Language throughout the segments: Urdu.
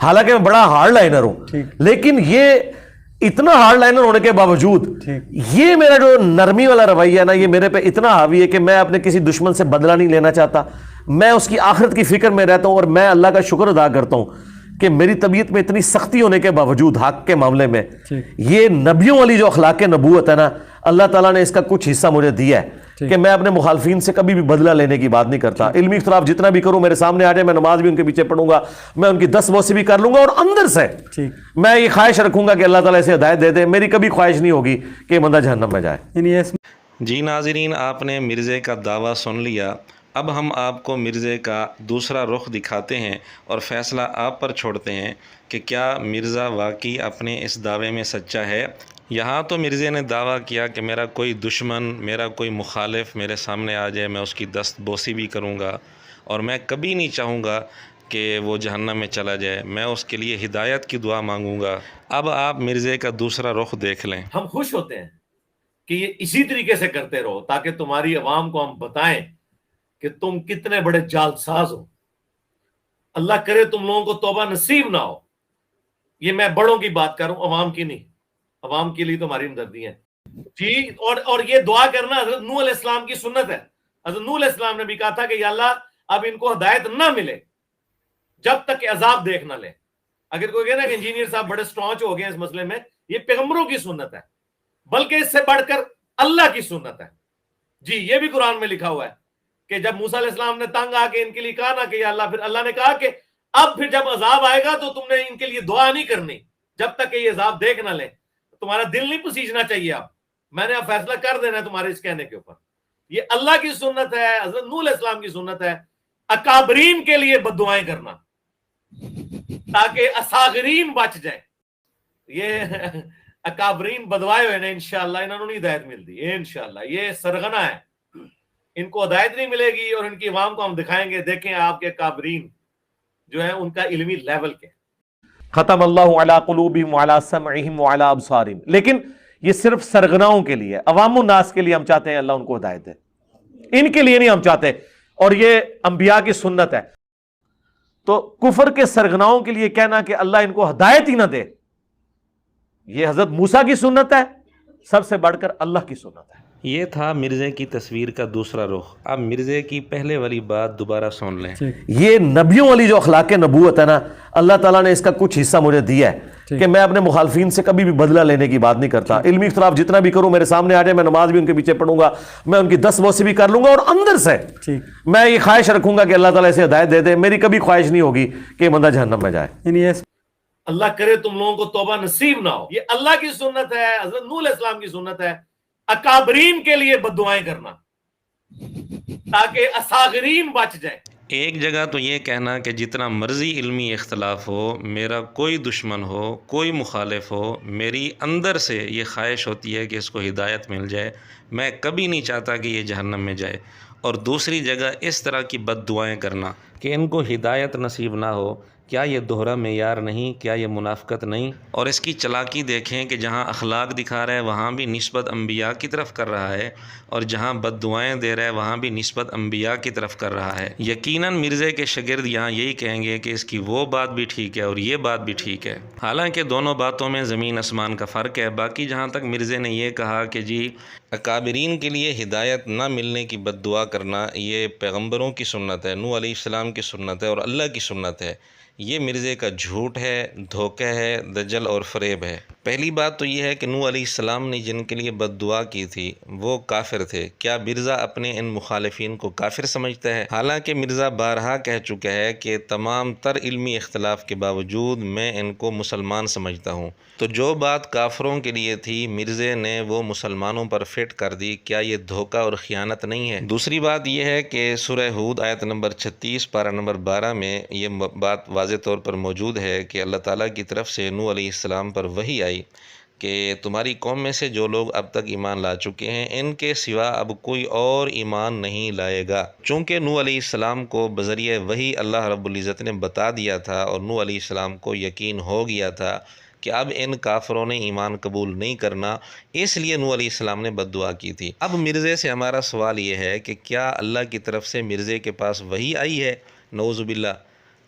حالانکہ میں بڑا ہارڈ لائنر ہوں، لیکن یہ اتنا ہارڈ لائنر ہونے کے باوجود یہ میرا جو نرمی والا رویہ ہے نا، یہ میرے پہ اتنا حاوی ہے کہ میں اپنے کسی دشمن سے بدلہ نہیں لینا چاہتا، میں اس کی آخرت کی فکر میں رہتا ہوں، اور میں اللہ کا شکر ادا کرتا ہوں کہ میری طبیعت میں اتنی سختی ہونے کے باوجود حق کے معاملے میں یہ نبیوں والی جو اخلاق نبوت ہے نا، اللہ تعالیٰ نے اس کا کچھ حصہ مجھے دیا ہے کہ میں اپنے مخالفین سے کبھی بھی بدلہ لینے کی بات نہیں کرتا۔ علمی اختلاف جتنا بھی کروں، میرے سامنے آ جائے، میں نماز بھی ان کے پیچھے پڑھوں گا، میں ان کی 10 موسی بھی کر لوں گا، اور اندر سے میں یہ خواہش رکھوں گا کہ اللہ تعالیٰ اسے ہدایت دے دے۔ میری کبھی خواہش نہیں ہوگی کہ یہ بندہ جہنم میں جائے۔ جی ناظرین، آپ نے مرزے کا دعویٰ سن لیا، اب ہم آپ کو مرزے کا دوسرا رخ دکھاتے ہیں اور فیصلہ آپ پر چھوڑتے ہیں کہ کیا مرزا واقعی اپنے اس دعوے میں سچا ہے۔ یہاں تو مرزے نے دعویٰ کیا کہ میرا کوئی دشمن، میرا کوئی مخالف میرے سامنے آ جائے، میں اس کی دست بوسی بھی کروں گا، اور میں کبھی نہیں چاہوں گا کہ وہ جہنم میں چلا جائے، میں اس کے لیے ہدایت کی دعا مانگوں گا۔ اب آپ مرزے کا دوسرا رخ دیکھ لیں۔ ہم خوش ہوتے ہیں کہ یہ اسی طریقے سے کرتے رہو، تاکہ تمہاری عوام کو ہم بتائیں کہ تم کتنے بڑے جالساز ہو۔ اللہ کرے تم لوگوں کو توبہ نصیب نہ ہو۔ یہ میں بڑوں کی بات کر رہا ہوں، عوام کی نہیں، عوام کے لیے تو ہماری ہمدردی ہے جی۔ اور یہ دعا کرنا حضرت نوح علیہ السلام کی سنت ہے۔ حضرت نوح علیہ السلام نے بھی کہا تھا کہ یا اللہ اب ان کو ہدایت نہ ملے جب تک کہ عذاب دیکھ نہ لے۔ اگر کوئی کہنا کہ انجینئر صاحب بڑے سٹرانچ ہو گئے اس مسئلے میں، یہ پیغمبروں کی سنت ہے، بلکہ اس سے بڑھ کر اللہ کی سنت ہے جی۔ یہ بھی قرآن میں لکھا ہوا ہے کہ جب موسیٰ علیہ السلام نے تنگ آ کے ان کے لیے کہا نا کہ یا اللہ، پھر اللہ نے کہا کہ اب پھر جب عذاب آئے گا تو تم نے ان کے لیے دعا نہیں کرنی جب تک کہ یہ عذاب دیکھ نہ لیں۔ تمہارا دل نہیں پسیجنا چاہیے، اب میں نے اب فیصلہ کر دینا ہے تمہارے اس کہنے کے اوپر۔ یہ اللہ کی سنت ہے، حضرت نوح علیہ السلام کی سنت ہے، اکابرین کے لیے بد دعائیں کرنا تاکہ اصاغرین بچ جائیں۔ یہ اکابرین بدوائے ہوئے نا، انشاءاللہ انہوں نے ہدایت ملتی ہے انشاءاللہ۔ یہ سرغنہ ہے، ان کو ہدایت نہیں ملے گی، اور ان کی عوام کو ہم دکھائیں گے، دیکھیں آپ کے اکابرین جو ہیں ان کا علمی لیول کے۔ ختم اللہ علی قلوبہم وعلی سمعہم وعلی ابصارہم، لیکن یہ صرف سرغناؤں کے لیے، عوام الناس کے لیے ہم چاہتے ہیں اللہ ان کو ہدایت دے، ان کے لیے نہیں ہم چاہتے، اور یہ انبیاء کی سنت ہے۔ تو کفر کے سرغناؤں کے لیے کہنا کہ اللہ ان کو ہدایت ہی نہ دے، یہ حضرت موسیٰ کی سنت ہے، سب سے بڑھ کر اللہ کی سنت ہے۔ یہ تھا مرزے کی تصویر کا دوسرا رخ۔ اب مرزے کی پہلے والی بات دوبارہ سن لیں۔ یہ نبیوں والی جو اخلاق نبوت ہے نا، اللہ تعالیٰ نے اس کا کچھ حصہ مجھے دیا ہے کہ میں اپنے مخالفین سے کبھی بھی بدلہ لینے کی بات نہیں کرتا۔ علمی اختلاف جتنا بھی کروں، میرے سامنے آ جائے، میں نماز بھی ان کے پیچھے پڑھوں گا، میں ان کی 10 موسی بھی کر لوں گا، اور اندر سے میں یہ خواہش رکھوں گا کہ اللہ تعالیٰ اسے ہدایت دے دے۔ میری کبھی خواہش نہیں ہوگی کہ یہ بندہ جہنم میں جائے۔ اللہ کرے تم لوگوں کو توبہ نصیب نہ ہو۔ یہ اللہ کی سنت ہے، حضرت نوح علیہ السلام کی سنت ہے، اکابرین کے لیے بد دعائیں کرنا تاکہ اصاغرین بچ جائیں۔ ایک جگہ تو یہ کہنا کہ جتنا مرضی علمی اختلاف ہو، میرا کوئی دشمن ہو، کوئی مخالف ہو، میری اندر سے یہ خواہش ہوتی ہے کہ اس کو ہدایت مل جائے، میں کبھی نہیں چاہتا کہ یہ جہنم میں جائے۔ اور دوسری جگہ اس طرح کی بد دعائیں کرنا کہ ان کو ہدایت نصیب نہ ہو۔ کیا یہ دوہرا معیار نہیں؟ کیا یہ منافقت نہیں؟ اور اس کی چلاکی دیکھیں کہ جہاں اخلاق دکھا رہا ہے وہاں بھی نسبت انبیاء کی طرف کر رہا ہے، اور جہاں بد دعائیں دے رہا ہے وہاں بھی نسبت انبیاء کی طرف کر رہا ہے۔ یقیناً مرزے کے شاگرد یہاں یہی کہیں گے کہ اس کی وہ بات بھی ٹھیک ہے اور یہ بات بھی ٹھیک ہے، حالانکہ دونوں باتوں میں زمین آسمان کا فرق ہے۔ باقی جہاں تک مرزے نے یہ کہا کہ جی اکابرین کے لیے ہدایت نہ ملنے کی بد دعا کرنا یہ پیغمبروں کی سنت ہے، نوح علیہ السلام کی سنت ہے اور اللہ کی سنت ہے، یہ مرزے کا جھوٹ ہے، دھوکہ ہے، دجل اور فریب ہے۔ پہلی بات تو یہ ہے کہ نوح علیہ السلام نے جن کے لیے بد دعا کی تھی وہ کافر تھے۔ کیا مرزا اپنے ان مخالفین کو کافر سمجھتا ہے؟ حالانکہ مرزا بارہا کہہ چکا ہے کہ تمام تر علمی اختلاف کے باوجود میں ان کو مسلمان سمجھتا ہوں۔ تو جو بات کافروں کے لیے تھی مرزے نے وہ مسلمانوں پر فٹ کر دی، کیا یہ دھوکہ اور خیانت نہیں ہے؟ دوسری بات یہ ہے کہ سورہ ہود آیت نمبر 36 پارہ نمبر 12 میں یہ بات واضح طور پر موجود ہے کہ اللہ تعالیٰ کی طرف سے نوح علیہ السلام پر وحی آئی کہ تمہاری قوم میں سے جو لوگ اب تک ایمان لا چکے ہیں ان کے سوا اب کوئی اور ایمان نہیں لائے گا۔ چونکہ نوح علیہ السلام کو بذریعہ وحی اللہ رب العزت نے بتا دیا تھا اور نوح علیہ السلام کو یقین ہو گیا تھا کہ اب ان کافروں نے ایمان قبول نہیں کرنا، اس لیے نوح علیہ السلام نے بد دعا کی تھی۔ اب مرزے سے ہمارا سوال یہ ہے کہ کیا اللہ کی طرف سے مرزے کے پاس وحی آئی ہے؟ نعوذ باللہ،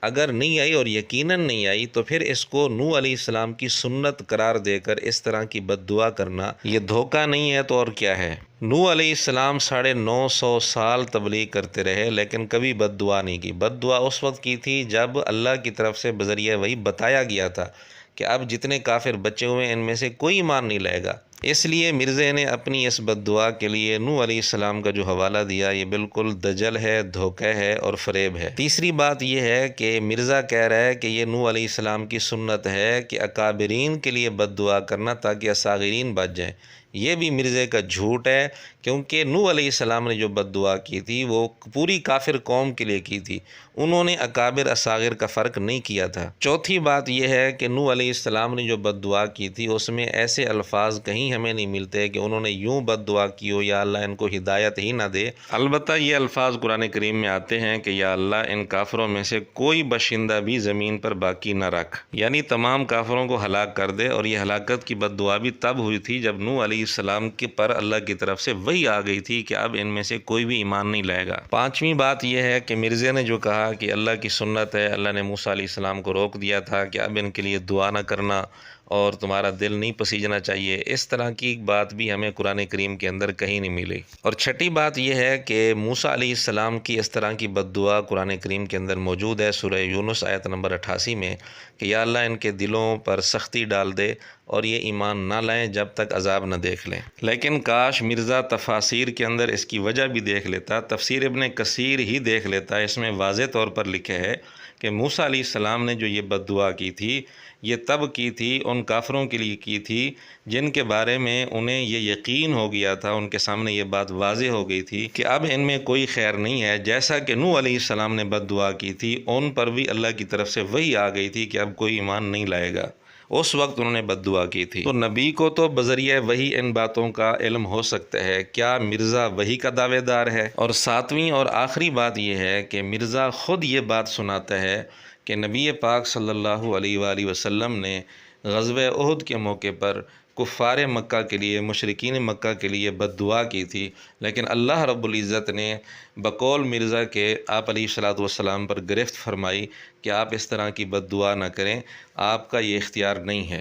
اگر نہیں آئی اور یقیناً نہیں آئی تو پھر اس کو نوح علیہ السلام کی سنت قرار دے کر اس طرح کی بد دعا کرنا یہ دھوکہ نہیں ہے تو اور کیا ہے؟ نوح علیہ السلام 950 سال تبلیغ کرتے رہے لیکن کبھی بد دعا نہیں کی۔ بد دعا اس وقت کی تھی جب اللہ کی طرف سے بذریعہ وحی بتایا گیا تھا کہ اب جتنے کافر بچے ہوئے ہیں ان میں سے کوئی ایمان نہیں لائے گا۔ اس لیے مرزے نے اپنی اس بد دعا کے لیے نوح علیہ السلام کا جو حوالہ دیا یہ بالکل دجل ہے، دھوکہ ہے اور فریب ہے۔ تیسری بات یہ ہے کہ مرزا کہہ رہا ہے کہ یہ نوح علیہ السلام کی سنت ہے کہ اکابرین کے لیے بد دعا کرنا تاکہ اصاغرین بچ جائیں۔ یہ بھی مرزے کا جھوٹ ہے، کیونکہ نوح علیہ السلام نے جو بد دعا کی تھی وہ پوری کافر قوم کے لیے کی تھی، انہوں نے اکابر اصاغر کا فرق نہیں کیا تھا۔ چوتھی بات یہ ہے کہ نوح علیہ السلام نے جو بد دعا کی تھی اس میں ایسے الفاظ کہیں ہمیں نہیں ملتے کہ انہوں نے یوں بد دعا کی ہو یا اللہ ان کو ہدایت ہی نہ دے۔ البتہ یہ الفاظ قرآن کریم میں آتے ہیں کہ یا اللہ ان کافروں میں سے کوئی باشندہ بھی زمین پر باقی نہ رکھ، یعنی تمام کافروں کو ہلاک کر دے۔ اور یہ ہلاکت کی بد دعا بھی تب ہوئی تھی جب نوح علیہ السلام کے پر اللہ کی طرف سے وہی آ گئی تھی کہ اب ان میں سے کوئی بھی ایمان نہیں لائے گا۔ پانچویں بات یہ ہے کہ مرزے نے جو کہا کہ اللہ کی سنت ہے، اللہ نے موسیٰ علیہ السلام کو روک دیا تھا کہ اب ان کے لیے دعا نہ کرنا اور تمہارا دل نہیں پسیجنا چاہیے، اس طرح کی بات بھی ہمیں قرآن کریم کے اندر کہیں نہیں ملی۔ اور چھٹی بات یہ ہے کہ موسیٰ علیہ السلام کی اس طرح کی بد دعا قرآن کریم کے اندر موجود ہے سورہ یونس آیت نمبر 88 میں کہ یا اللہ ان کے دلوں پر سختی ڈال دے اور یہ ایمان نہ لائیں جب تک عذاب نہ دیکھ لیں۔ لیکن کاش مرزا تفاسیر کے اندر اس کی وجہ بھی دیکھ لیتا، تفسیر ابن کثیر ہی دیکھ لیتا۔ اس میں واضح طور پر لکھے ہے کہ موسیٰ علیہ السلام نے جو یہ بد دعا کی تھی یہ تب کی تھی، ان کافروں کے لیے کی تھی جن کے بارے میں انہیں یہ یقین ہو گیا تھا، ان کے سامنے یہ بات واضح ہو گئی تھی کہ اب ان میں کوئی خیر نہیں ہے۔ جیسا کہ نوح علیہ السلام نے بد دعا کی تھی ان پر بھی اللہ کی طرف سے وہی آ گئی تھی کہ اب کوئی ایمان نہیں لائے گا، اس وقت انہوں نے بد دعا کی تھی۔ تو نبی کو تو بذریعہ وحی ان باتوں کا علم ہو سکتا ہے، کیا مرزا وحی کا دعوے دار ہے؟ اور ساتویں اور آخری بات یہ ہے کہ مرزا خود یہ بات سناتا ہے کہ نبی پاک صلی اللہ علیہ وآلہ وسلم نے غزوہ احد کے موقع پر کفار مکہ کے لیے، مشرکین مکہ کے لیے بد دعا کی تھی، لیکن اللہ رب العزت نے بقول مرزا کے آپ علیہ الصلوۃ والسلام پر گرفت فرمائی کہ آپ اس طرح کی بد دعا نہ کریں، آپ کا یہ اختیار نہیں ہے۔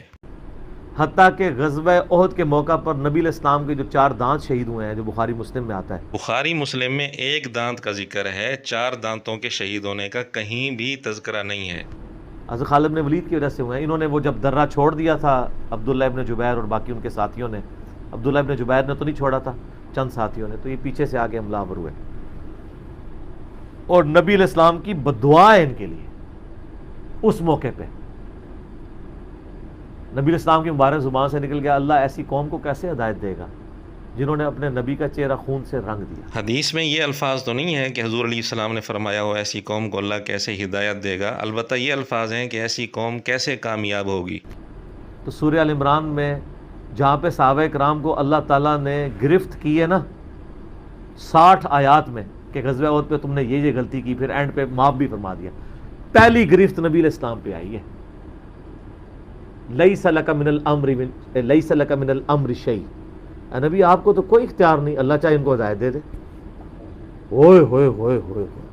حتیٰ کہ غزوہ احد کے موقع پر نبی علیہ السلام کے جو 4 دانت شہید ہوئے ہیں جو بخاری مسلم میں آتا ہے، بخاری مسلم میں 1 دانت کا ذکر ہے، 4 دانتوں کے شہید ہونے کا کہیں بھی تذکرہ نہیں ہے۔ حضرت خالد بن ولید کی وجہ سے ہوئے ہیں۔ انہوں نے وہ جب درہ چھوڑ دیا تھا عبداللہ ابن جبیر اور باقی ان کے ساتھیوں نے، عبداللہ ابن جبیر نے تو نہیں چھوڑا تھا، چند ساتھیوں نے، تو یہ پیچھے سے آگے حملہ آور ہوئے اور نبی علیہ السلام کی بد دعا ہے ان کے لیے۔ اس موقع پہ نبی علیہ السلام کی مبارک زبان سے نکل گیا اللہ ایسی قوم کو کیسے ہدایت دے گا جنہوں نے اپنے نبی کا چہرہ خون سے رنگ دیا۔ حدیث میں یہ الفاظ تو نہیں ہے کہ حضور علیہ السلام نے فرمایا ہو ایسی قوم کو اللہ کیسے ہدایت دے گا، البتہ یہ الفاظ ہیں کہ ایسی قوم کیسے کامیاب ہوگی۔ تو سورہ ال عمران میں جہاں پہ صحابہ کرام کو اللہ تعالیٰ نے گرفت کی ہے نا 60 آیات میں کہ غزوہ احد پہ تم نے یہ غلطی کی، پھر اینڈ پہ معاف بھی فرما دیا، پہلی گرفت نبی علیہ السلام پہ آئی ہے، لیس لک من الامر شیء، اے نبی آپ کو تو کوئی اختیار نہیں، اللہ چاہے ان کو ہدایت دے دے۔ ہوئے ہوئے ہوئے ہوئے ہوئے،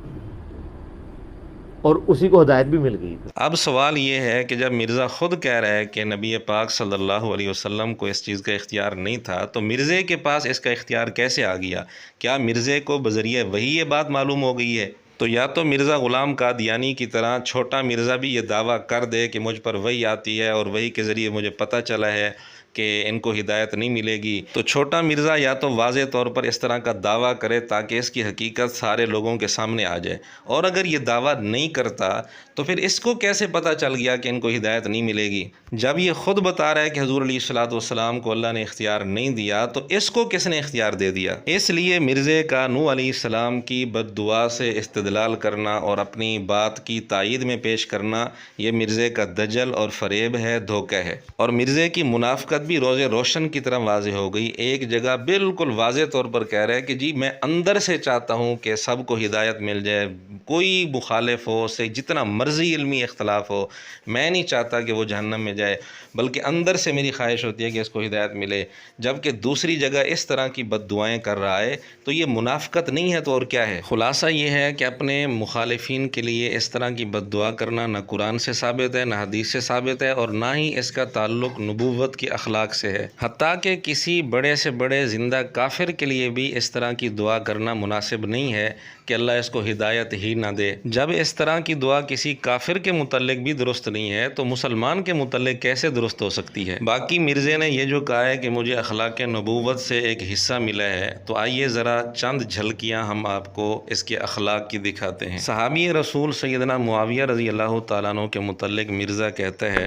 اور اسی کو ہدایت بھی مل گئی۔ اب سوال یہ ہے کہ جب مرزا خود کہہ رہا ہے کہ نبی پاک صلی اللہ علیہ وسلم کو اس چیز کا اختیار نہیں تھا تو مرزے کے پاس اس کا اختیار کیسے آ گیا؟ کیا مرزے کو بذریعہ وہی یہ بات معلوم ہو گئی ہے؟ تو یا تو مرزا غلام قادیانی کی طرح چھوٹا مرزا بھی یہ دعویٰ کر دے کہ مجھ پر وحی آتی ہے اور وحی کے ذریعے مجھے پتہ چلا ہے کہ ان کو ہدایت نہیں ملے گی، تو چھوٹا مرزا یا تو واضح طور پر اس طرح کا دعویٰ کرے تاکہ اس کی حقیقت سارے لوگوں کے سامنے آ جائے، اور اگر یہ دعویٰ نہیں کرتا تو پھر اس کو کیسے پتہ چل گیا کہ ان کو ہدایت نہیں ملے گی؟ جب یہ خود بتا رہا ہے کہ حضور علیہ الصلوۃ والسلام کو اللہ نے اختیار نہیں دیا تو اس کو کس نے اختیار دے دیا؟ اس لیے مرزے کا نوح علیہ السلام کی بد دعا سے استدلال کرنا اور اپنی بات کی تائید میں پیش کرنا یہ مرزے کا دجل اور فریب ہے، دھوکہ ہے۔ اور مرزے کی منافقت بھی روز روشن کی طرح واضح ہو گئی۔ ایک جگہ بالکل واضح طور پر کہہ رہا ہے کہ جی میں اندر سے چاہتا ہوں کہ سب کو ہدایت مل جائے، کوئی مخالف ہو، سے جتنا مرضی علمی اختلاف ہو، میں نہیں چاہتا کہ وہ جہنم میں جائے، بلکہ اندر سے میری خواہش ہوتی ہے کہ اس کو ہدایت ملے، جبکہ دوسری جگہ اس طرح کی بد دعائیں کر رہا ہے، تو یہ منافقت نہیں ہے تو اور کیا ہے؟ خلاصہ یہ ہے کہ اب اپنے مخالفین کے لیے اس طرح کی بد دعا کرنا نہ قرآن سے ثابت ہے، نہ حدیث سے ثابت ہے، اور نہ ہی اس کا تعلق نبوت کی اخلاق سے ہے۔ حتیٰ کہ کسی بڑے سے بڑے زندہ کافر کے لیے بھی اس طرح کی دعا کرنا مناسب نہیں ہے کہ اللہ اس کو ہدایت ہی نہ دے۔ جب اس طرح کی دعا کسی کافر کے متعلق بھی درست نہیں ہے تو مسلمان کے متعلق کیسے درست ہو سکتی ہے؟ باقی مرزے نے یہ جو کہا ہے کہ مجھے اخلاق نبوت سے ایک حصہ ملا ہے، تو آئیے ذرا چند جھلکیاں ہم آپ کو اس کے اخلاق کی دکھاتے ہیں۔ صحابی رسول سیدنا معاویہ رضی اللہ تعالیٰ عنہ کے متعلق مرزا کہتا ہے،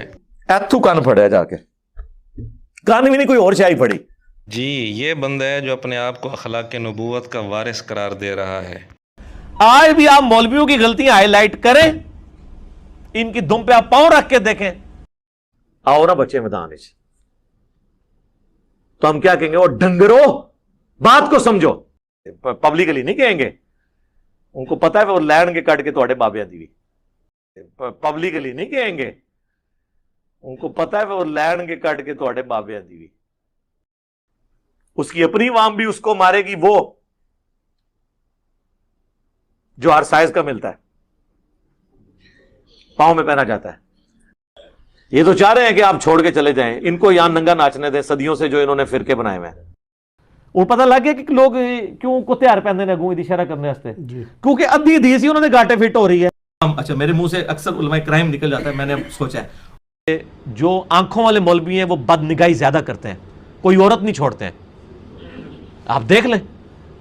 ایتھو کان پڑیا جا کے، کان بھی نہیں کوئی اور شاہی پڑی۔ جی یہ بندہ ہے جو اپنے آپ کو اخلاق نبوت کا وارث قرار دے رہا ہے۔ آج بھی آپ مولویوں کی غلطیاں ہائی لائٹ کریں، ان کی دم پہ آپ پاؤں رکھ کے دیکھیں، آؤ نا بچے میدان تو ہم کیا کہیں گے؟ وہ ڈنگرو بات کو سمجھو، پبلکلی نہیں کہیں گے، ان کو پتا ہے وہ لین کے کٹ کے تھوڑے بابیاں دی پبلکلی نہیں کہیں گے، ان کو پتا ہے وہ لین کے کٹ کے تھوڑے بابیاں دی اس کی اپنی عوام بھی اس کو مارے گی، وہ جو ہر سائز کا ملتا ہے پاؤں میں پہنا جاتا ہے۔ یہ تو چاہ رہے ہیں کہ آپ چھوڑ کے چلے جائیں، ان کو یہاں ننگا ناچنے دیں، صدیوں سے جو انہوں نے فرقے بنائے ہوئے ہیں۔ اور پتہ لگ گیا کہ لوگ کیوں کتے ہار پہنتے ہیں اگوں اشارہ کرنے واسطے، کیونکہ ادھی حدیث ہی انہوں نے گاٹے فٹ ہو رہی ہے۔ اچھا میرے منہ سے اکثر علماء کرائم نکل جاتا ہے، میں نے سوچا ہے جو آنکھوں والے مولوی ہیں وہ بد نگاہی زیادہ کرتے ہیں، کوئی عورت نہیں چھوڑتے ہیں۔ آپ دیکھ لیں،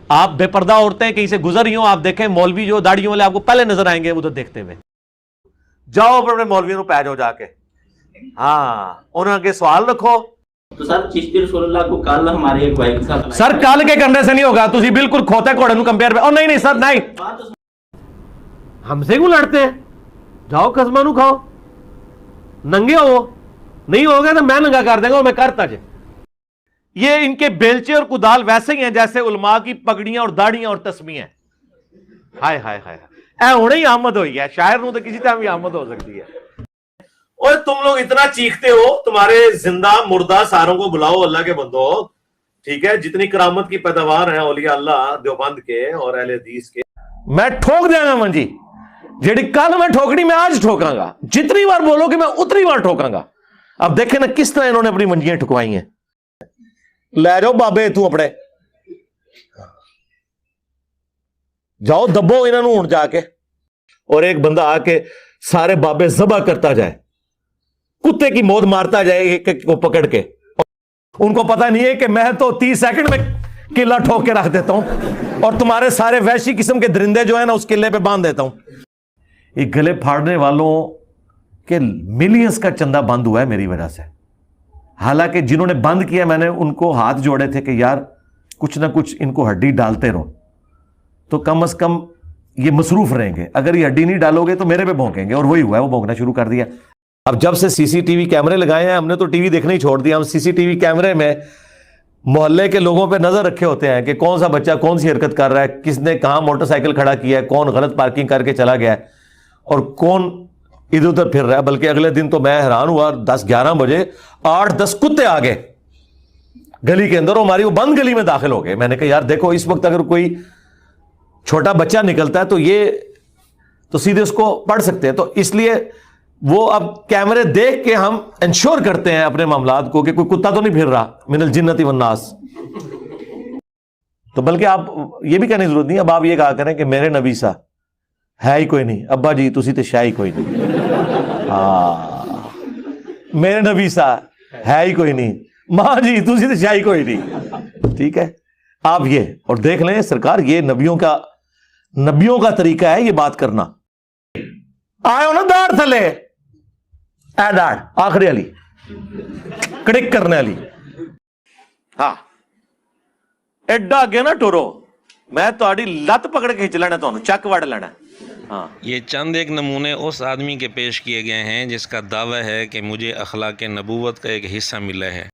آپ بے پردہ عورتیں کہیں سے گزر رہی ہوں، آپ دیکھیں مولوی جو داڑھیوں والے آپ کو پہلے نظر آئیں گے ادھر دیکھتے ہوئے۔ جاؤ اپنے مولویوں کو پہ جاؤ جا کے، ہاں انہوں کے سوال رکھو۔ تو سر چشتی رسول اللہ کو کل ہمارے ایک بھائی کے ساتھ سر کل کے کرنے سے نہیں ہوگا، تسی بالکل کھوتے گھوڑے نو کمپیئر پہ، اور نہیں سر نہیں، ہم سے کیوں لڑتے ہیں؟ جاؤ قسمہ نو کھاؤ، ننگے ہو، نہیں ہوگا تو میں ننگا کر دیں گا، اور میں کرتا جائے۔ یہ ان کے بیلچے اور کدال ویسے ہی ہیں جیسے علماء کی پگڑیاں اور داڑیاں اور تسبیحیں ہیں۔ ہائے ہائے ہائے، اے ہونے ہی آمد ہوئی ہے، شاعر نو تو کسی ٹائم بھی آمد ہو سکتی ہے۔ اور تم لوگ اتنا چیختے ہو، تمہارے زندہ مردہ ساروں کو بلاؤ اللہ کے بندو، ٹھیک ہے؟ جتنی کرامت کی پیداوار ہیں اولیاء اللہ دیوبند کے اور اہل حدیث کے، میں ٹھوک دیا گا منجی، جیڑی کل میں ٹھوکڑی میں آج ٹھوکاں گا، جتنی بار بولو کہ میں اتنی بار ٹھوکاں گا۔ اب دیکھیں نا کس طرح انہوں نے اپنی منجیاں ٹھکوائی ہیں۔ لے جاؤ بابے تو اپنے، جاؤ دبو انہوں نے ہوں جا کے، اور ایک بندہ آ کے سارے بابے ذبح کرتا جائے، کتے کی موت مارتا جائے ایک ایک کو پکڑ کے۔ ان کو پتہ نہیں ہے کہ میں تو 30 سیکنڈ میں قلعہ ٹھوک کے رکھ دیتا ہوں، اور تمہارے سارے وحشی قسم کے درندے جو ہیں نا اس قلعے پہ باندھ دیتا ہوں۔ یہ گلے پھاڑنے والوں کے ملینز کا چندہ بند ہوا ہے میری وجہ سے، حالانکہ جنہوں نے بند کیا میں نے ان کو ہاتھ جوڑے تھے کہ یار کچھ نہ کچھ ان کو ہڈی ڈالتے رہو، تو کم از کم یہ مصروف رہیں گے۔ اگر یہ ہڈی نہیں ڈالو گے تو میرے پہ بھونکیں گے، اور وہی ہوا ہے، وہ بھونکنا شروع کر دیا۔ اب جب سے سی سی ٹی وی کیمرے لگائے ہیں، ہم نے تو ٹی وی دیکھنا ہی چھوڑ دیا۔ ہم سی سی ٹی وی کیمرے میں محلے کے لوگوں پہ نظر رکھے ہوتے ہیں کہ کون سا بچہ کون سی حرکت کر رہا ہے، کس نے کہاں موٹر سائیکل کھڑا کیا ہے، کون غلط پارکنگ کر کے چلا گیا ہے، اور کون ادھر ادھر پھر رہا ہے۔ بلکہ اگلے دن تو میں حیران ہوا، 10-11 بجے 8-10 کتے آ گئے گلی کے اندر، ہماری وہ بند گلی میں داخل ہو گئے۔ میں نے کہا یار دیکھو اس وقت اگر کوئی چھوٹا بچہ نکلتا ہے تو یہ تو سیدھے اس کو پڑھ سکتے ہیں، تو اس لیے وہ اب کیمرے دیکھ کے ہم انشور کرتے ہیں اپنے معاملات کو کہ کوئی کتا تو نہیں پھر رہا من الجنت والناس۔ تو بلکہ آپ یہ بھی کہنے کی ضرورت نہیں، اب آپ یہ کہا کریں کہ میرے نبی سا ہے ہی کوئی نہیں، ابا جی تسی تے شاہ ہی کوئی نہیں، ہاں میرے نبی سا ہے ہی کوئی نہیں، ماں جی تسی تے شاہ ہی کوئی نہیں، ٹھیک ہے؟ آپ یہ اور دیکھ لیں سرکار، یہ نبیوں کا طریقہ ہے یہ بات کرنا۔ آئے ہو نا داڑھ تھلے، اے داڑھ آخری والی کڑک کرنے والی، ہاں ایڈا اگے نہ ٹورو، میں تہاڈی لت پکڑ کے کھچ لینا، تمہیں چک وڑ لینا۔ ہاں یہ چند ایک نمونے اس آدمی کے پیش کیے گئے ہیں جس کا دعویٰ ہے کہ مجھے اخلاق نبوت کا ایک حصہ ملا ہے۔